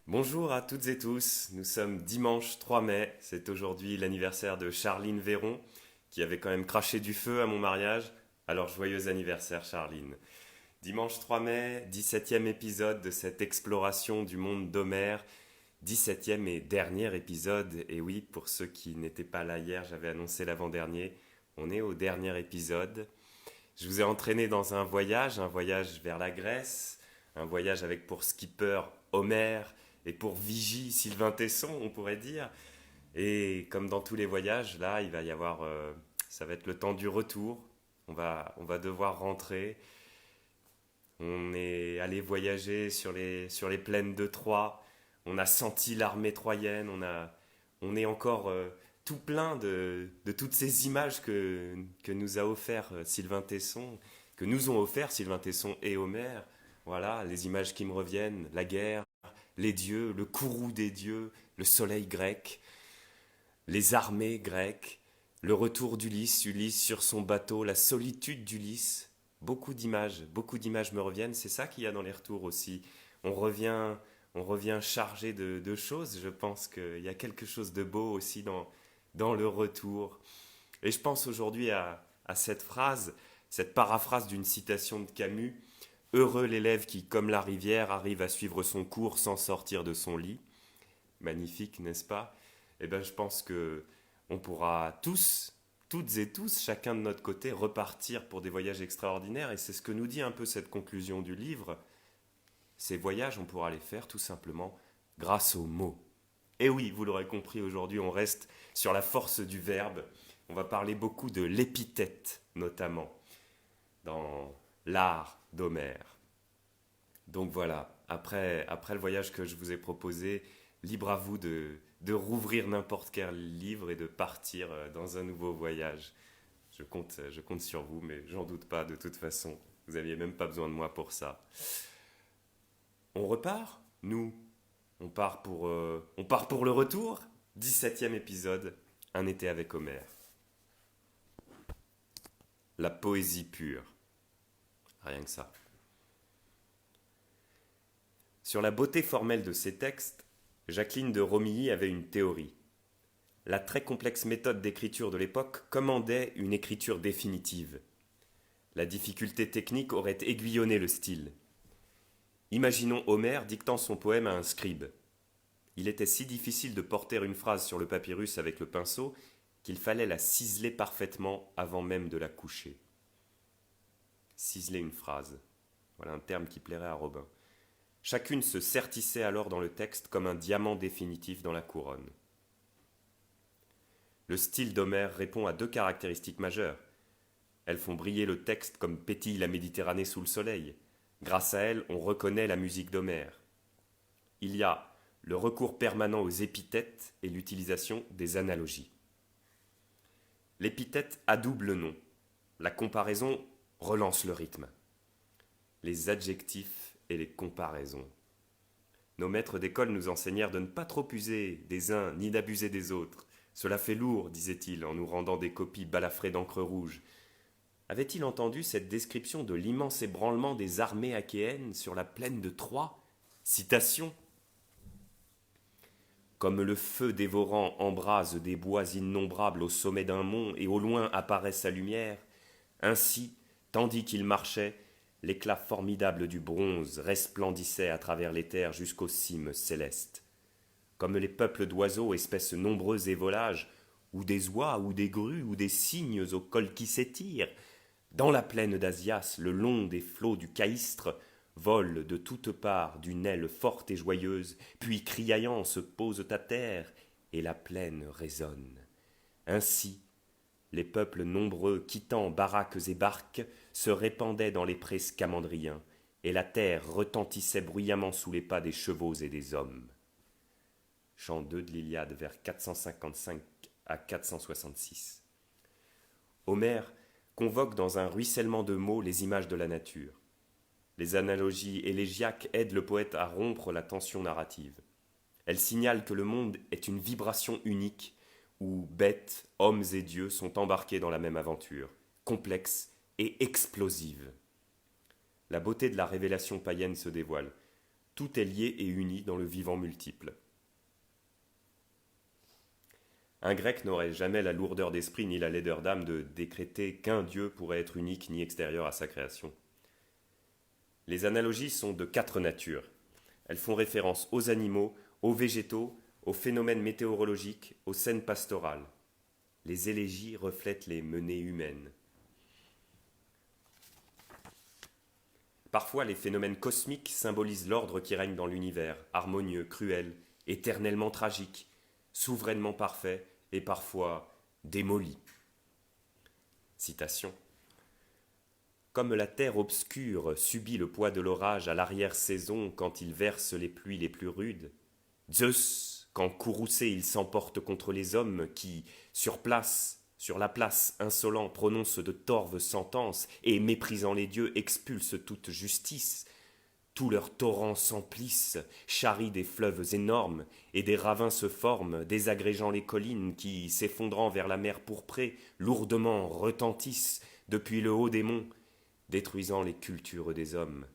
Bonjour à toutes et tous, nous sommes dimanche 3 mai, c'est aujourd'hui l'anniversaire de Charline Véron, qui avait quand même craché du feu à mon mariage, alors joyeux anniversaire Charline. Dimanche 3 mai, 17e épisode de cette exploration du monde d'Homère, 17e et dernier épisode, et oui, pour ceux qui n'étaient pas là hier, j'avais annoncé l'avant-dernier, on est au dernier épisode. Je vous ai entraîné dans un voyage vers la Grèce, un voyage avec pour skipper Homère et pour vigie Sylvain Tesson, on pourrait dire. Et comme dans tous les voyages, là, il va y avoir, ça va être le temps du retour. On va devoir rentrer. On est allé voyager sur les plaines de Troie. On a senti l'armée troyenne. On est encore tout plein de toutes ces images que nous a offert Sylvain Tesson, que nous ont offert Sylvain Tesson et Homère. Voilà, les images qui me reviennent, la guerre, les dieux, le courroux des dieux, le soleil grec, les armées grecques, le retour d'Ulysse, Ulysse sur son bateau, la solitude d'Ulysse. Beaucoup d'images me reviennent. C'est ça qu'il y a dans les retours aussi. On revient, on revient chargé de choses. Je pense qu'il y a quelque chose de beau aussi dans le retour. Et je pense aujourd'hui à cette phrase, cette paraphrase d'une citation de Camus. Heureux l'élève qui, comme la rivière, arrive à suivre son cours sans sortir de son lit. Magnifique, n'est-ce pas? Eh bien, je pense que on pourra tous, toutes et tous, chacun de notre côté, repartir pour des voyages extraordinaires. Et c'est ce que nous dit un peu cette conclusion du livre. Ces voyages, on pourra les faire tout simplement grâce aux mots. Et oui, vous l'aurez compris, aujourd'hui, on reste sur la force du verbe. On va parler beaucoup de l'épithète, notamment, dans l'art d'Homère. Donc voilà, après le voyage que je vous ai proposé, libre à vous de rouvrir n'importe quel livre et de partir dans un nouveau voyage. Je compte sur vous, mais j'en doute pas de toute façon. Vous n'aviez même pas besoin de moi pour ça. On repart. Nous, on part pour le retour. 17e épisode, un été avec Homère. La poésie pure. Rien que ça. Sur la beauté formelle de ces textes, Jacqueline de Romilly avait une théorie. La très complexe méthode d'écriture de l'époque commandait une écriture définitive. La difficulté technique aurait aiguillonné le style. Imaginons Homère dictant son poème à un scribe. Il était si difficile de porter une phrase sur le papyrus avec le pinceau qu'il fallait la ciseler parfaitement avant même de la coucher. Ciseler une phrase. Voilà un terme qui plairait à Robin. Chacune se sertissait alors dans le texte comme un diamant définitif dans la couronne. Le style d'Homère répond à deux caractéristiques majeures. Elles font briller le texte comme pétille la Méditerranée sous le soleil. Grâce à elles, on reconnaît la musique d'Homère. Il y a le recours permanent aux épithètes et l'utilisation des analogies. L'épithète a double nom. La comparaison relance le rythme. Les adjectifs et les comparaisons. Nos maîtres d'école nous enseignèrent de ne pas trop user des uns ni d'abuser des autres. Cela fait lourd, disait-il, en nous rendant des copies balafrées d'encre rouge. Avait-il entendu cette description de l'immense ébranlement des armées achéennes sur la plaine de Troie? Citation. Comme le feu dévorant embrase des bois innombrables au sommet d'un mont et au loin apparaît sa lumière, ainsi, tandis qu'il marchait, l'éclat formidable du bronze resplendissait à travers les terres jusqu'aux cimes célestes. Comme les peuples d'oiseaux, espèces nombreuses et volages, ou des oies, ou des grues, ou des cygnes au col qui s'étire, dans la plaine d'Asias, le long des flots du Caïstre, volent de toutes parts d'une aile forte et joyeuse, puis criaillant se posent à terre, et la plaine résonne. Ainsi, les peuples nombreux, quittant baraques et barques, se répandaient dans les prés scamandriens, et la terre retentissait bruyamment sous les pas des chevaux et des hommes. Chant 2 de l'Iliade vers 455 à 466. Homère convoque dans un ruissellement de mots les images de la nature. Les analogies élégiaques aident le poète à rompre la tension narrative. Elles signalent que le monde est une vibration unique où bêtes, hommes et dieux sont embarqués dans la même aventure, complexe et explosive. La beauté de la révélation païenne se dévoile. Tout est lié et uni dans le vivant multiple. Un grec n'aurait jamais la lourdeur d'esprit ni la laideur d'âme de décréter qu'un Dieu pourrait être unique ni extérieur à sa création. Les analogies sont de 4 natures. Elles font référence aux animaux, aux végétaux, aux phénomènes météorologiques, aux scènes pastorales. Les élégies reflètent les menées humaines. Parfois, les phénomènes cosmiques symbolisent l'ordre qui règne dans l'univers, harmonieux, cruel, éternellement tragique, souverainement parfait et parfois démoli. Citation. Comme la terre obscure subit le poids de l'orage à l'arrière-saison quand il verse les pluies les plus rudes, Zeus, quand courroucé il s'emporte contre les hommes qui, sur la place, insolent, prononcent de torves sentences et, méprisant les dieux, expulsent toute justice, tous leurs torrents s'emplissent, charrient des fleuves énormes, et des ravins se forment, désagrégeant les collines qui, s'effondrant vers la mer pourprée, lourdement retentissent depuis le haut des monts, détruisant les cultures des hommes.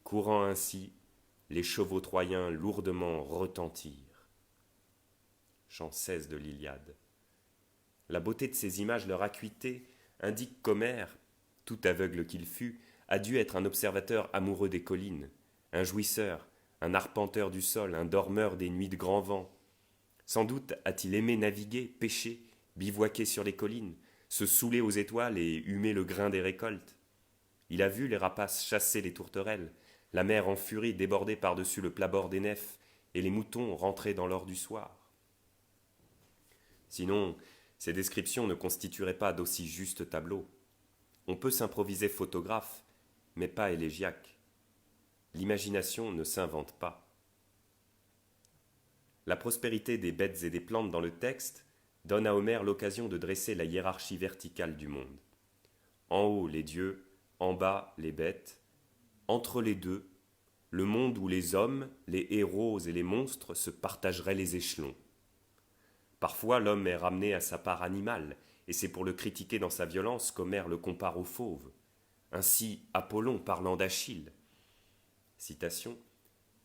Courant ainsi, les chevaux troyens lourdement retentirent. Chant 16 de l'Iliade. La beauté de ces images, leur acuité, indique qu'Homère, tout aveugle qu'il fût, a dû être un observateur amoureux des collines, un jouisseur, un arpenteur du sol, un dormeur des nuits de grand vent. Sans doute a-t-il aimé naviguer, pêcher, bivouaquer sur les collines, se saouler aux étoiles et humer le grain des récoltes. Il a vu les rapaces chasser les tourterelles, la mer en furie déborder par-dessus le plat-bord des nefs, et les moutons rentrer dans l'or du soir. Sinon, ces descriptions ne constitueraient pas d'aussi justes tableaux. On peut s'improviser photographe, mais pas élégiaque. L'imagination ne s'invente pas. La prospérité des bêtes et des plantes dans le texte donne à Homère l'occasion de dresser la hiérarchie verticale du monde. En haut, les dieux, en bas, les bêtes. Entre les deux, le monde où les hommes, les héros et les monstres se partageraient les échelons. Parfois, l'homme est ramené à sa part animale, et c'est pour le critiquer dans sa violence qu'Homère le compare au fauve. Ainsi, Apollon parlant d'Achille. Citation.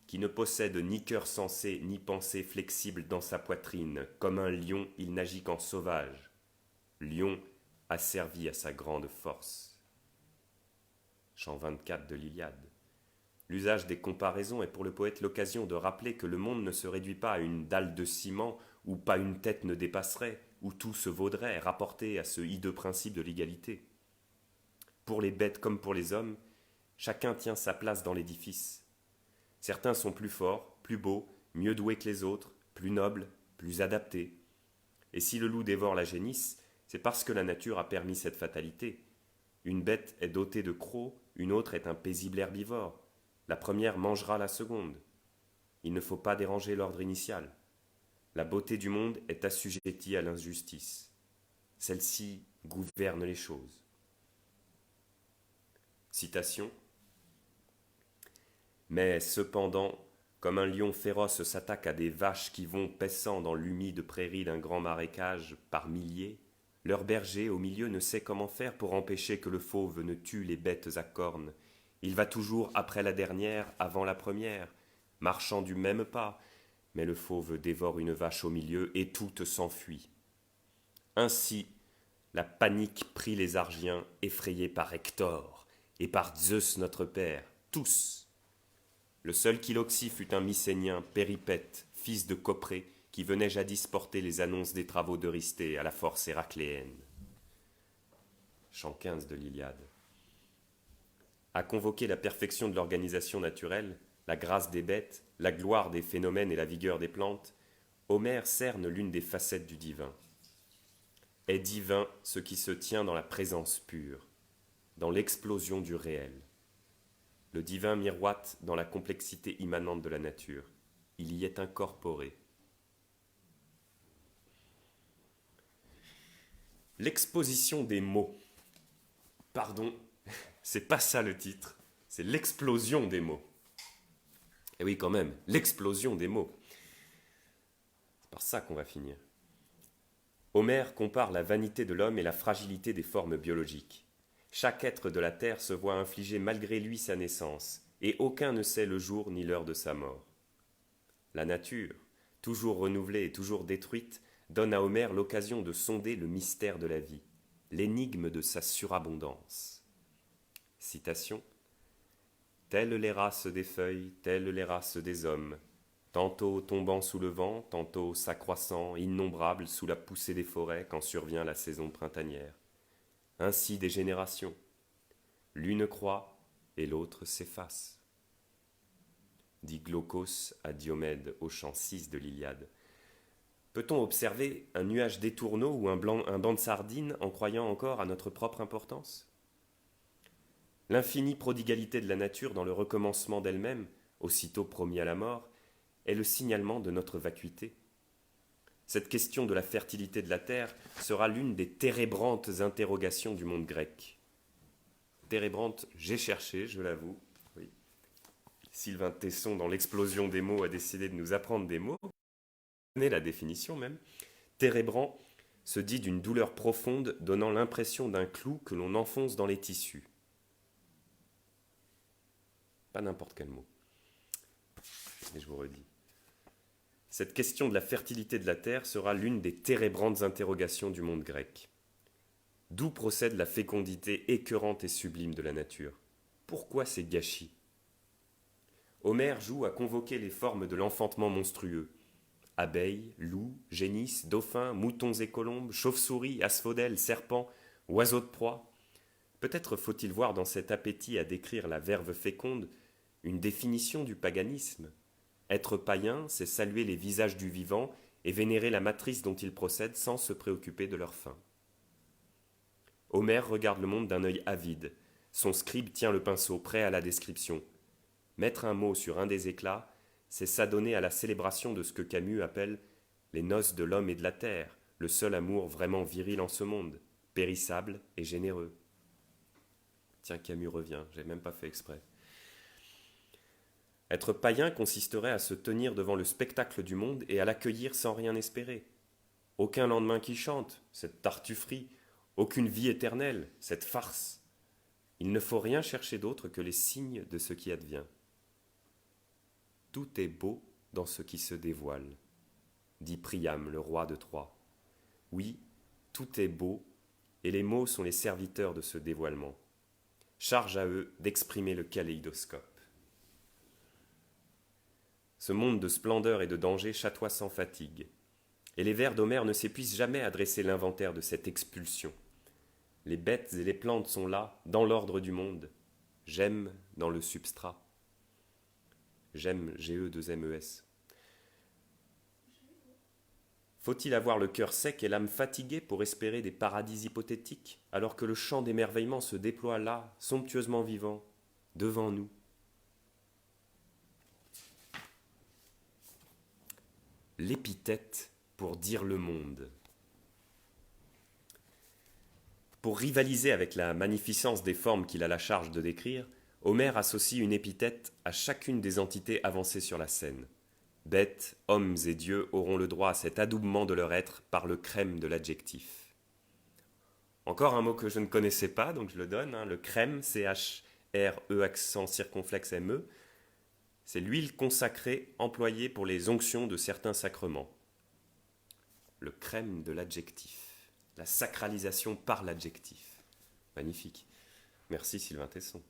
Qui ne possède ni cœur sensé, ni pensée flexible dans sa poitrine, comme un lion, il n'agit qu'en sauvage. Lion asservi à sa grande force. Chant 24 de l'Iliade. L'usage des comparaisons est pour le poète l'occasion de rappeler que le monde ne se réduit pas à une dalle de ciment où pas une tête ne dépasserait, où tout se vaudrait, rapporté à ce hideux principe de l'égalité. Pour les bêtes comme pour les hommes, chacun tient sa place dans l'édifice. Certains sont plus forts, plus beaux, mieux doués que les autres, plus nobles, plus adaptés. Et si le loup dévore la génisse, c'est parce que la nature a permis cette fatalité. Une bête est dotée de crocs, une autre est un paisible herbivore. La première mangera la seconde. Il ne faut pas déranger l'ordre initial. La beauté du monde est assujettie à l'injustice. Celle-ci gouverne les choses. Citation. Mais cependant, comme un lion féroce s'attaque à des vaches qui vont paissant dans l'humide prairie d'un grand marécage par milliers, leur berger au milieu ne sait comment faire pour empêcher que le fauve ne tue les bêtes à cornes. Il va toujours après la dernière, avant la première, marchant du même pas, mais le fauve dévore une vache au milieu et toute s'enfuit. Ainsi, la panique prit les Argiens, effrayés par Hector et par Zeus notre père, tous. Le seul qui l'oxy fut un Mycénien, Péripète, fils de Copré, qui venait jadis porter les annonces des travaux d'Eurysthée à la force héracléenne. Chant 15 de l'Iliade. À convoquer la perfection de l'organisation naturelle, la grâce des bêtes, la gloire des phénomènes et la vigueur des plantes, Homère cerne l'une des facettes du divin. Est divin ce qui se tient dans la présence pure, dans l'explosion du réel. Le divin miroite dans la complexité immanente de la nature. Il y est incorporé. L'exposition des mots. Pardon, c'est pas ça le titre, c'est l'explosion des mots. Et oui, quand même, l'explosion des mots. C'est par ça qu'on va finir. Homère compare la vanité de l'homme et la fragilité des formes biologiques. Chaque être de la terre se voit infliger malgré lui sa naissance, et aucun ne sait le jour ni l'heure de sa mort. La nature, toujours renouvelée et toujours détruite, donne à Homère l'occasion de sonder le mystère de la vie, l'énigme de sa surabondance. Citation. Telles les races des feuilles, telles les races des hommes, tantôt tombant sous le vent, tantôt s'accroissant, innombrables sous la poussée des forêts quand survient la saison printanière. Ainsi des générations. L'une croît et l'autre s'efface. Dit Glaucos à Diomède au chant 6 de l'Iliade. Peut-on observer un nuage d'étourneaux ou un banc de sardines en croyant encore à notre propre importance? L'infinie prodigalité de la nature dans le recommencement d'elle-même, aussitôt promis à la mort, est le signalement de notre vacuité. Cette question de la fertilité de la terre sera l'une des térébrantes interrogations du monde grec. Térébrante, j'ai cherché, je l'avoue. Oui. Sylvain Tesson, dans l'explosion des mots, a décidé de nous apprendre des mots. Donnez la définition même. Térébrant se dit d'une douleur profonde donnant l'impression d'un clou que l'on enfonce dans les tissus. Pas n'importe quel mot. Et je vous redis. Cette question de la fertilité de la terre sera l'une des térébrantes interrogations du monde grec. D'où procède la fécondité écœurante et sublime de la nature? Pourquoi ces gâchis? Homère joue à convoquer les formes de l'enfantement monstrueux. Abeilles, loups, génisses, dauphins, moutons et colombes, chauves-souris, asphodèles, serpents, oiseaux de proie. Peut-être faut-il voir dans cet appétit à décrire la verve féconde une définition du paganisme. Être païen, c'est saluer les visages du vivant et vénérer la matrice dont il procède sans se préoccuper de leur fin. Homère regarde le monde d'un œil avide. Son scribe tient le pinceau, prêt à la description. Mettre un mot sur un des éclats, c'est s'adonner à la célébration de ce que Camus appelle les noces de l'homme et de la terre, le seul amour vraiment viril en ce monde, périssable et généreux. Tiens, Camus revient, j'ai même pas fait exprès. Être païen consisterait à se tenir devant le spectacle du monde et à l'accueillir sans rien espérer. Aucun lendemain qui chante, cette tartufferie, aucune vie éternelle, cette farce. Il ne faut rien chercher d'autre que les signes de ce qui advient. Tout est beau dans ce qui se dévoile, dit Priam, le roi de Troie. Oui, tout est beau, et les mots sont les serviteurs de ce dévoilement. Charge à eux d'exprimer le kaléidoscope. Ce monde de splendeur et de danger chatoie sans fatigue, et les vers d'Homère ne s'épuisent jamais à dresser l'inventaire de cette expulsion. Les bêtes et les plantes sont là, dans l'ordre du monde. J'aime dans le substrat. J'aime, G-E-2-M-E-S. Faut-il avoir le cœur sec et l'âme fatiguée pour espérer des paradis hypothétiques, alors que le champ d'émerveillement se déploie là, somptueusement vivant, devant nous? L'épithète pour dire le monde. Pour rivaliser avec la magnificence des formes qu'il a la charge de décrire, Homère associe une épithète à chacune des entités avancées sur la scène. Bêtes, hommes et dieux auront le droit à cet adoubement de leur être par le crème de l'adjectif. Encore un mot que je ne connaissais pas, donc je le donne, le crème, C-H-R-E accent circonflexe M-E, c'est l'huile consacrée employée pour les onctions de certains sacrements. Le crème de l'adjectif, la sacralisation par l'adjectif. Magnifique. Merci Sylvain Tesson.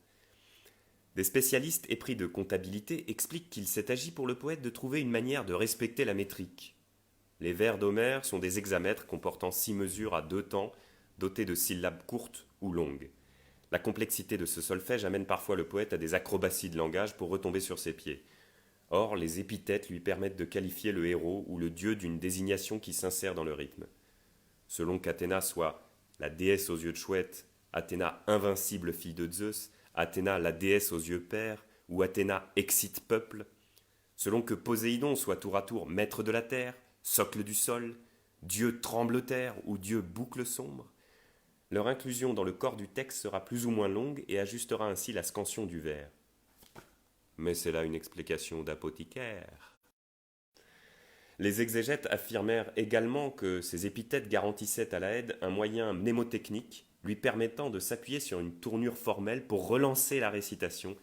Des spécialistes épris de comptabilité expliquent qu'il s'est agi pour le poète de trouver une manière de respecter la métrique. Les vers d'Homère sont des hexamètres comportant 6 mesures à 2 temps, dotés de syllabes courtes ou longues. La complexité de ce solfège amène parfois le poète à des acrobaties de langage pour retomber sur ses pieds. Or, les épithètes lui permettent de qualifier le héros ou le dieu d'une désignation qui s'insère dans le rythme. Selon qu'Athéna soit la déesse aux yeux de chouette, Athéna invincible fille de Zeus, Athéna la déesse aux yeux pères, ou Athéna excite peuple, selon que Poséidon soit tour à tour maître de la terre, socle du sol, Dieu tremble-terre ou Dieu boucle sombre, leur inclusion dans le corps du texte sera plus ou moins longue et ajustera ainsi la scansion du vers. Mais c'est là une explication d'apothicaire. Les exégètes affirmèrent également que ces épithètes garantissaient à la Haide un moyen mnémotechnique lui permettant de s'appuyer sur une tournure formelle pour relancer la récitation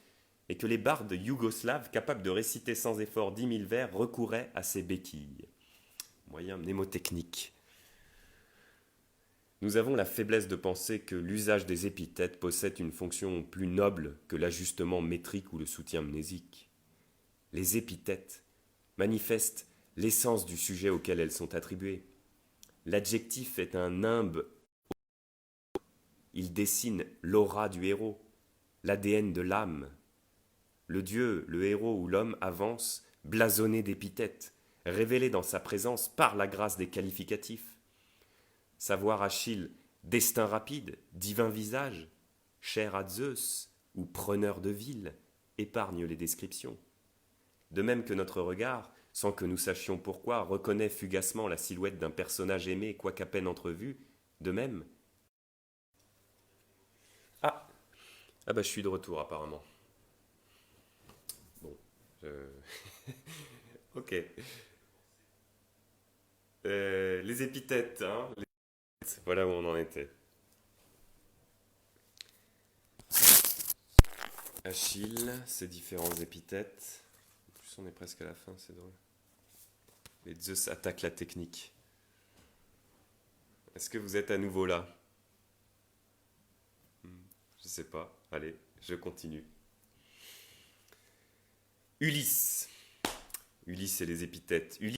et que les bardes yougoslaves, capables de réciter sans effort 10 000 vers, recouraient à ces béquilles. Moyen mnémotechnique. Nous avons la faiblesse de penser que l'usage des épithètes possède une fonction plus noble que l'ajustement métrique ou le soutien mnésique. Les épithètes manifestent l'essence du sujet auquel elles sont attribuées. L'adjectif est un nimbe. Il dessine l'aura du héros, l'ADN de l'âme. Le dieu, le héros ou l'homme avance, blasonné d'épithètes, révélé dans sa présence par la grâce des qualificatifs. Savoir Achille, destin rapide, divin visage, cher à Zeus ou preneur de ville, épargne les descriptions. De même que notre regard, sans que nous sachions pourquoi, reconnaît fugacement la silhouette d'un personnage aimé, quoiqu'à peine entrevu, de même. Ah bah je suis de retour apparemment. Bon, je... ok. Les épithètes, hein. Voilà où on en était. Achille, ses différents épithètes. En plus, on est presque à la fin, c'est drôle. Et Zeus attaque la technique. Est-ce que vous êtes à nouveau là? Je sais pas. Allez, je continue. Ulysse. Ulysse et les épithètes. Ulysse